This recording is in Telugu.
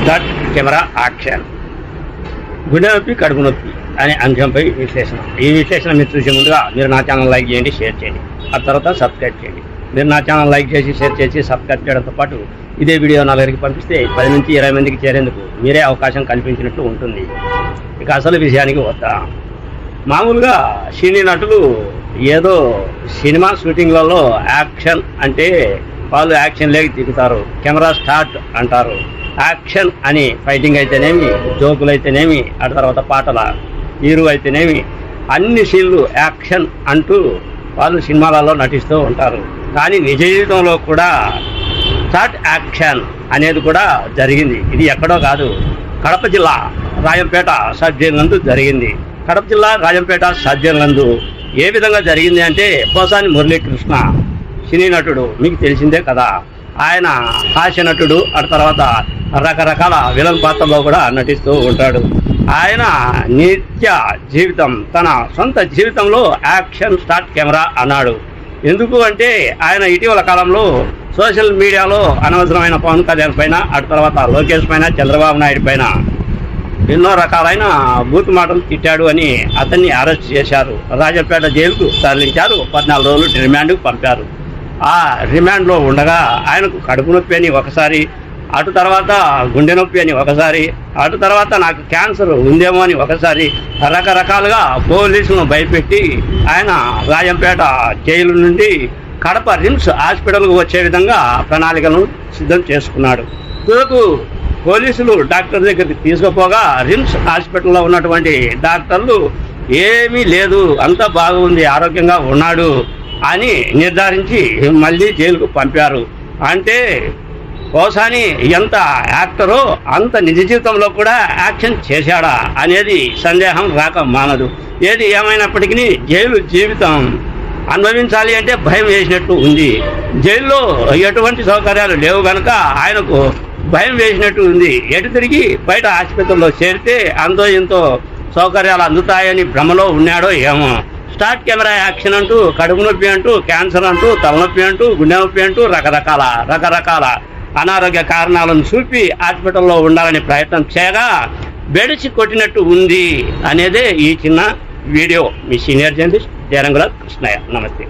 That camera action. గుండె నొప్పి, కడుపు నొప్పి అనే అంశంపై విశ్లేషణ. ఈ విశ్లేషణ మీరు చూసే ముందుగా మీరు నా ఛానల్ లైక్ చేయండి, షేర్ చేయండి, ఆ తర్వాత సబ్స్క్రైబ్ చేయండి. మీరు నా ఛానల్ లైక్ చేసి, షేర్ చేసి, సబ్స్క్రైబ్ చేయడంతో పాటు ఇదే వీడియో నలుగురికి పంపిస్తే 10 నుంచి 20 మందికి చేరేందుకు మీరే అవకాశం కల్పించినట్లు ఉంటుంది. ఇక అసలు విషయానికి వద్దాం. మామూలుగా సినీ నటులు ఏదో సినిమా షూటింగ్లలో యాక్షన్ అంటే వాళ్ళు యాక్షన్ లేక దిగుతారు, కెమెరా స్టార్ట్ అంటారు. యాక్షన్ అని ఫైటింగ్ అయితేనేమి, జోకులు అయితేనేమి, ఆ తర్వాత పాటల హీరో అయితేనేమి, అన్ని సీన్లు యాక్షన్ అంటూ వాళ్ళు సినిమాలలో నటిస్తూ ఉంటారు. కానీ నిజ జీవితంలో కూడా స్టార్ట్ యాక్షన్ అనేది కూడా జరిగింది. ఇది ఎక్కడో కాదు, కడప జిల్లా రాజంపేట సబ్ జైలు నందు జరిగింది. కడప జిల్లా రాజంపేట సబ్ జైలు నందు ఏ విధంగా జరిగింది అంటే, పోసాని మురళీకృష్ణ సినీ నటుడు, మీకు తెలిసిందే కదా. ఆయన హాస్య నటుడు, ఆ తర్వాత రకరకాల విలన్ పాత్రలో కూడా నటిస్తూ ఉంటాడు. ఆయన నిత్య జీవితం, తన సొంత జీవితంలో యాక్షన్ స్టార్ట్ కెమెరా అన్నాడు. ఎందుకు అంటే ఆయన ఇటీవల కాలంలో సోషల్ మీడియాలో అనవసరమైన పవన్ కళ్యాణ్ పైన, ఆ తర్వాత లోకేష్ పైన, చంద్రబాబు నాయుడు పైన ఎన్నో రకాలైన బూత్ మాటలు తిట్టాడు అని అతన్ని అరెస్ట్ చేశారు. రాజంపేట జైలుకు తరలించారు. 14 రోజులు రిమాండ్కు పంపారు. ఆ రిమాండ్లో ఉండగా ఆయనకు కడుపు నొప్పి అని ఒకసారి, అటు తర్వాత గుండె నొప్పి అని ఒకసారి, అటు తర్వాత నాకు క్యాన్సర్ ఉందేమో అని ఒకసారి, రకరకాలుగా పోలీసులను భయపెట్టి ఆయన రాజంపేట జైలు నుండి కడప రిమ్స్ హాస్పిటల్కు వచ్చే విధంగా ప్రణాళికలను సిద్ధం చేసుకున్నాడు. తుదకు పోలీసులు డాక్టర్ దగ్గరికి తీసుకుపోగా రిమ్స్ హాస్పిటల్లో ఉన్నటువంటి డాక్టర్లు ఏమీ లేదు, అంతా బాగుంది, ఆరోగ్యంగా ఉన్నాడు అని నిర్ధారించి మళ్ళీ జైలుకు పంపారు. అంటే పోసాని ఎంత యాక్టరో అంత నిజ జీవితంలో కూడా యాక్షన్ చేశాడా అనేది సందేహం రాక మానదు. ఏది ఏమైనప్పటికీ జైలు జీవితం అనుభవించాలి అంటే భయం వేసినట్టు ఉంది. జైల్లో ఎటువంటి సౌకర్యాలు లేవు కనుక ఆయనకు భయం వేసినట్టు ఉంది. ఎటు తిరిగి బయట ఆసుపత్రిలో చేరితే అంతో ఎంతో సౌకర్యాలు అందుతాయని భ్రమలో ఉన్నాడో ఏమో. స్టార్ట్ కెమెరా యాక్షన్ అంటూ, కడుపు నొప్పి అంటూ, క్యాన్సర్ అంటూ, తలనొప్పి అంటూ, గుండె నొప్పి అంటూ రకరకాల అనారోగ్య కారణాలను చూపి హాస్పిటల్లో ఉండాలని ప్రయత్నం చేయగా బెడిసి కొట్టినట్టు ఉంది అనేదే ఈ చిన్న వీడియో. మీ సీనియర్ జర్నలిస్ట్ జయరంగుల కృష్ణయ్య. నమస్తే.